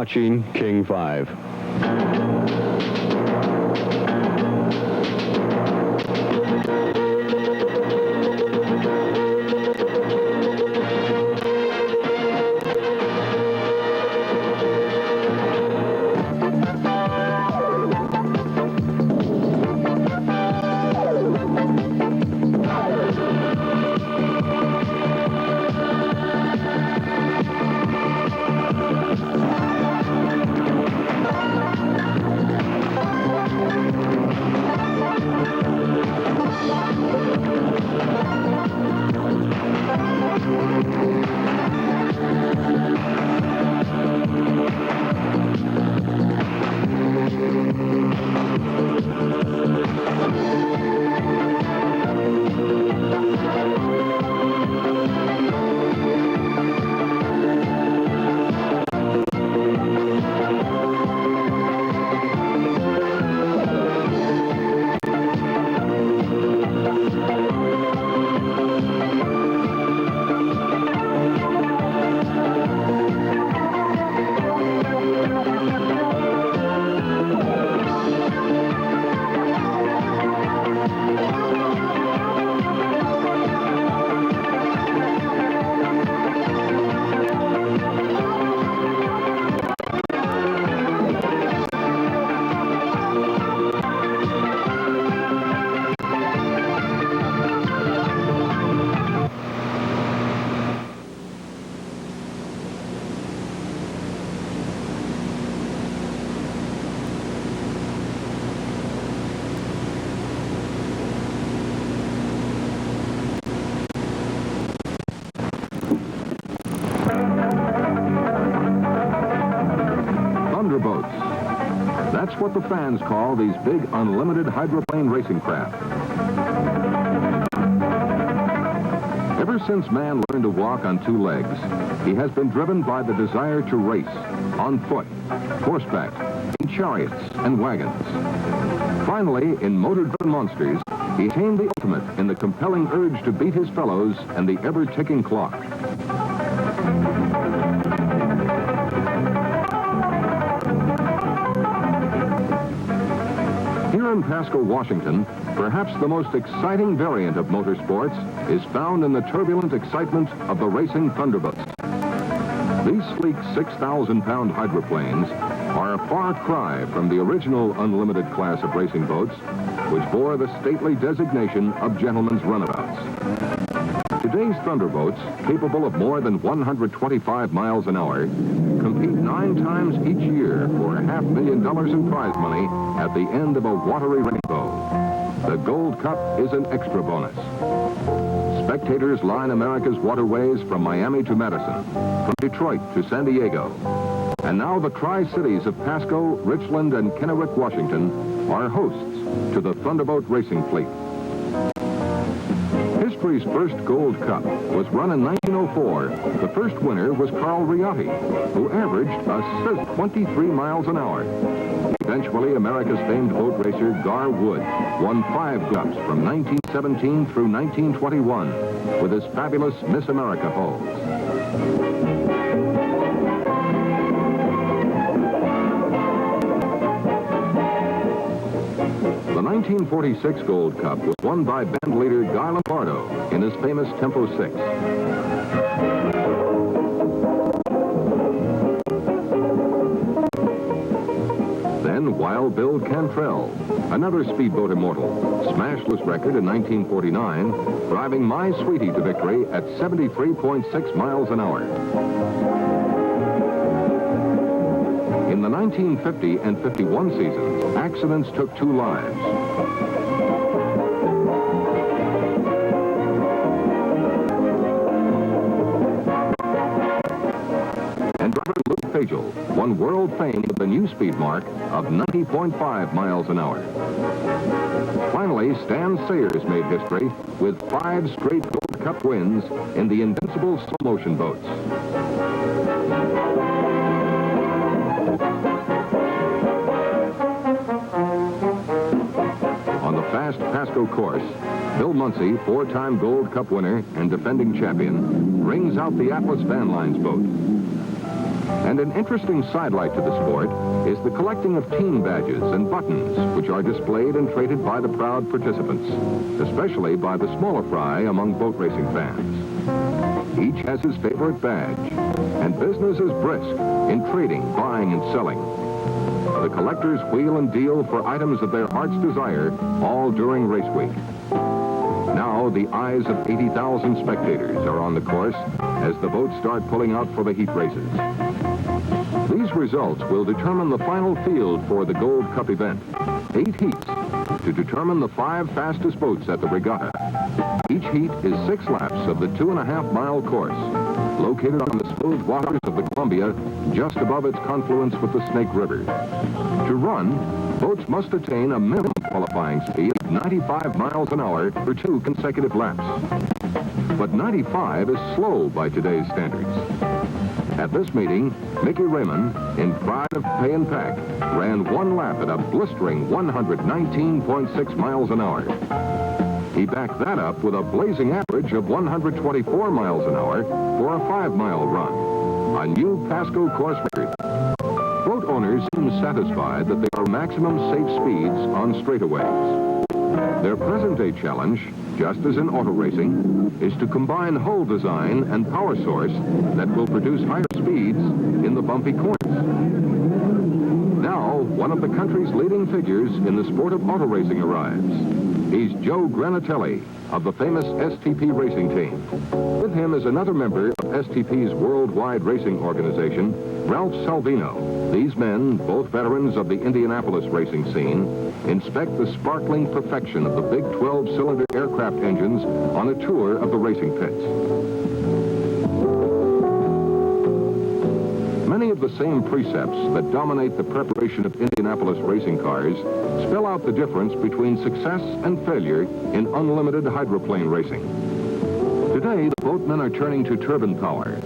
watching King 5. That's what the fans call these big unlimited hydroplane racing craft. Ever since man learned to walk on two legs, he has been driven by the desire to race on foot, horseback, in chariots and wagons. Finally, in motor-driven monsters, he attained the ultimate in the compelling urge to beat his fellows and the ever-ticking clock. Here in Pasco, Washington, perhaps the most exciting variant of motorsports is found in the turbulent excitement of the racing Thunderbolts. These sleek 6,000-pound hydroplanes are a far cry from the original unlimited class of racing boats, which bore the stately designation of gentlemen's runabouts. Today's Thunderbolts, capable of more than 125 miles an hour, compete 9 times each year for $500,000 in prize money at the end of a watery rainbow. The Gold Cup is an extra bonus. Spectators line America's waterways from Miami to Madison, from Detroit to San Diego. And now the Tri-Cities of Pasco, Richland, and Kennewick, Washington are hosts to the Thunderboat racing fleet. History's first Gold Cup was run in 1904. The first winner was Carl Riotti, who averaged a sizzling 23 miles an hour. Eventually, America's famed boat racer Gar Wood won 5 cups from 1917 through 1921 with his fabulous Miss America hulls. The 1946 Gold Cup was won by band leader Guy Lombardo in his famous Tempo 6. Then Wild Bill Cantrell, another speedboat immortal, smashed this record in 1949, driving My Sweetie to victory at 73.6 miles an hour. In the 1950 and 51 seasons, accidents took 2 lives. And driver Luke Fagel won world fame with the new speed mark of 90.5 miles an hour. Finally, Stan Sayers made history with 5 straight Gold Cup wins in the invincible slow-motion boats. On the fast Pasco course, Bill Munsey, 4-time Gold Cup winner and defending champion, brings out the Atlas Van Lines boat. And an interesting sidelight to the sport is the collecting of team badges and buttons, which are displayed and traded by the proud participants, especially by the smaller fry among boat racing fans. Each has his favorite badge, and business is brisk in trading, buying, and selling. The collectors wheel and deal for items of their heart's desire, all during race week. Now, the eyes of 80,000 spectators are on the course as the boats start pulling out for the heat races. These results will determine the final field for the Gold Cup event. 8 heats to determine the 5 fastest boats at the regatta. Each heat is 6 laps of the 2.5-mile course, located on the smooth waters of the Columbia, just above its confluence with the Snake River. To run, boats must attain a minimum qualifying speed of 95 miles an hour for 2 consecutive laps. But 95 is slow by today's standards. At this meeting, Mickey Raymond, in pride of pay and pack, ran 1 lap at a blistering 119.6 miles an hour. He backed that up with a blazing average of 124 miles an hour for a 5-mile run, a new Pasco course record. Boat owners seem satisfied that they are maximum safe speeds on straightaways. Their present-day challenge, just as in auto racing, is to combine hull design and power source that will produce higher speeds in the bumpy corners. Now, one of the country's leading figures in the sport of auto racing arrives. He's Joe Granatelli of the famous STP racing team. With him is another member of STP's worldwide racing organization, Ralph Salvino. These men, both veterans of the Indianapolis racing scene, inspect the sparkling perfection of the big 12-cylinder aircraft engines on a tour of the racing pits. Many of the same precepts that dominate the preparation of Indianapolis racing cars spell out the difference between success and failure in unlimited hydroplane racing. Today, the boatmen are turning to turbine power.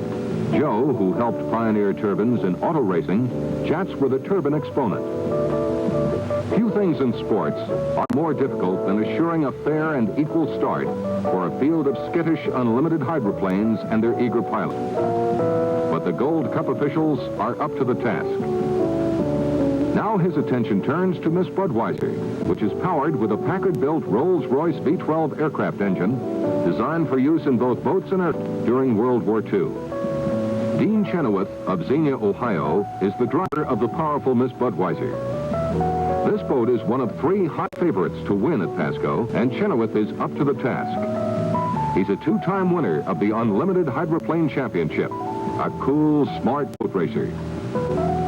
Joe, who helped pioneer turbines in auto racing, chats with a turbine exponent. Few things in sports are more difficult than assuring a fair and equal start for a field of skittish unlimited hydroplanes and their eager pilots. But the Gold Cup officials are up to the task. Now his attention turns to Miss Budweiser, which is powered with a Packard-built Rolls-Royce V-12 aircraft engine designed for use in both boats and earth during World War II. Dean Chenoweth of Xenia, Ohio, is the driver of the powerful Miss Budweiser. This boat is one of 3 hot favorites to win at Pasco, and Chenoweth is up to the task. He's a 2-time winner of the Unlimited Hydroplane Championship, a cool, smart boat racer.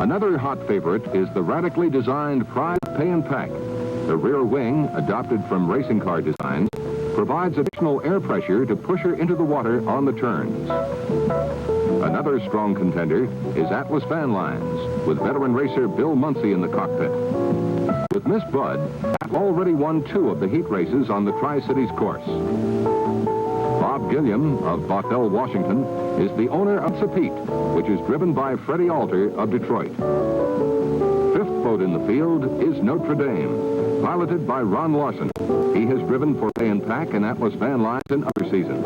Another hot favorite is the radically designed Pride Pay and Pack. The rear wing, adopted from racing car designs, provides additional air pressure to push her into the water on the turns. Another strong contender is Atlas Van Lines, with veteran racer Bill Munsey in the cockpit. With Miss Bud, already won 2 of the heat races on the Tri-Cities course. Bob Gilliam of Bothell, Washington, is the owner of Sapete, which is driven by Freddie Alter of Detroit. 5th boat in the field is Notre Dame, piloted by Ron Larson. He has driven for Pay and Pack and Atlas Van Lines in other seasons.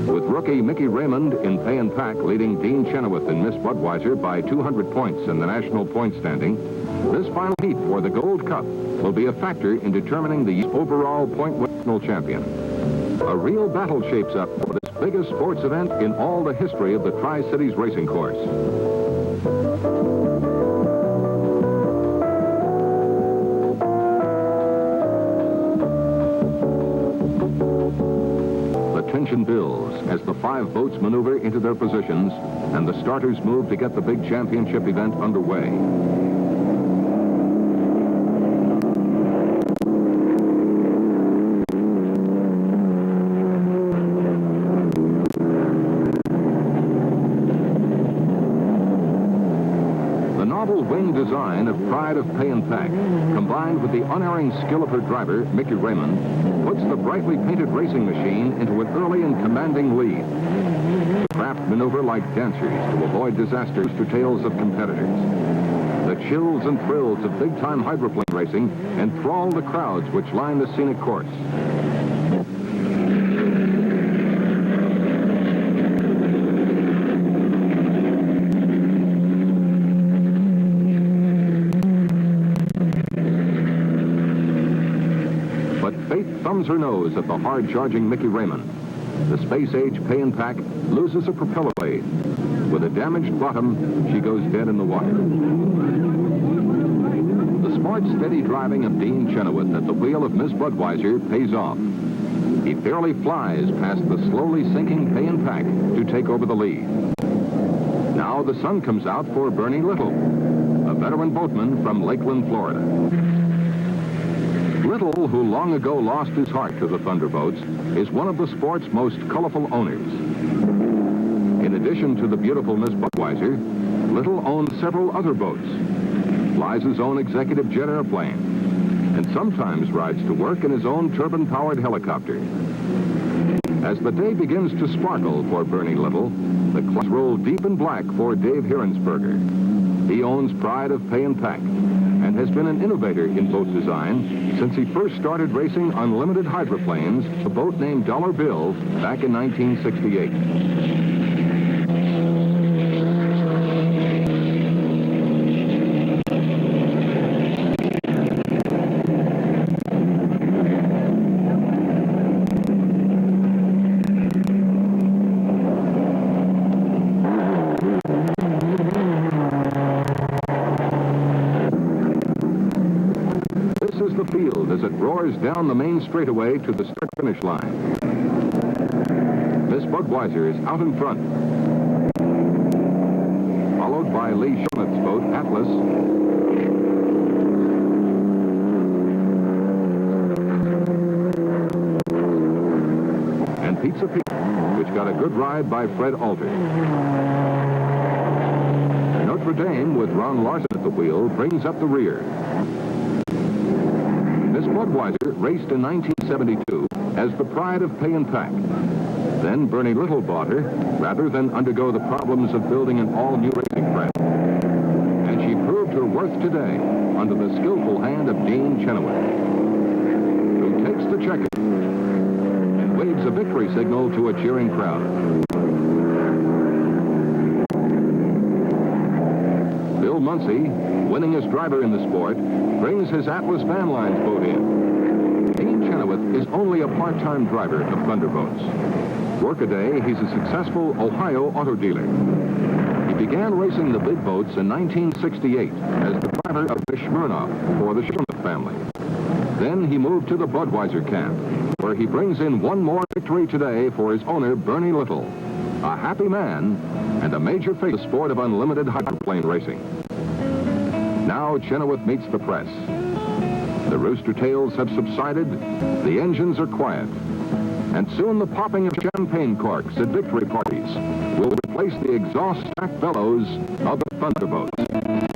With rookie Mickey Raymond in Pay and Pack leading Dean Chenoweth and Miss Budweiser by 200 points in the national point standing, this final heat for the Gold Cup will be a factor in determining the overall point national champion. A real battle shapes up for this biggest sports event in all the history of the Tri-Cities racing course. The tension builds as the 5 boats maneuver into their positions and the starters move to get the big championship event underway. Wing design of Pride of Pay and Pack, combined with the unerring skill of her driver, Mickey Raymond, puts the brightly painted racing machine into an early and commanding lead. The craft maneuver like dancers to avoid disasters to tails of competitors. The chills and thrills of big-time hydroplane racing enthrall the crowds which line the scenic course. thumbs her nose at the hard-charging Mickey Raymond. The space-age Pay and Pack loses a propeller blade. With a damaged bottom, she goes dead in the water. The smart, steady driving of Dean Chenoweth at the wheel of Miss Budweiser pays off. He fairly flies past the slowly sinking Pay and Pack to take over the lead. Now the sun comes out for Bernie Little, a veteran boatman from Lakeland, Florida. Little, who long ago lost his heart to the Thunderboats, is one of the sport's most colorful owners. In addition to the beautiful Miss Budweiser, Little owns several other boats, flies his own executive jet airplane, and sometimes rides to work in his own turbine-powered helicopter. As the day begins to sparkle for Bernie Little, the clouds roll deep in black for Dave Hirensberger. He owns Pride of Pay and Pack and has been an innovator in boat design since he first started racing unlimited hydroplanes, a boat named Dollar Bill, back in 1968. Field as it roars down the main straightaway to the start-finish line. Miss Budweiser is out in front, followed by Lee Schumann's boat, Atlas, and Pizza Pete, which got a good ride by Fred Alter. Notre Dame, with Ron Larson at the wheel, brings up the rear. Miss Budweiser raced in 1972 as the Pride of Pay and Pack. Then Bernie Little bought her, rather than undergo the problems of building an all-new racing craft. And she proved her worth today under the skillful hand of Dean Chenoweth, who takes the checker and waves a victory signal to a cheering crowd. Bill Muncy, winningest driver in the sport, brings his Atlas Van Lines boat in. Dean Chenoweth is only a part-time driver of Thunderboats. Workaday, he's a successful Ohio auto dealer. He began racing the big boats in 1968 as the driver of the Smirnoff for the Smirnoff family. Then he moved to the Budweiser camp, where he brings in one more victory today for his owner, Bernie Little, a happy man and a major face of the sport of unlimited hydroplane racing. Now Chenoweth meets the press. The rooster tails have subsided, the engines are quiet, and soon the popping of champagne corks at victory parties will replace the exhaust-stacked bellows of the Thunderboats.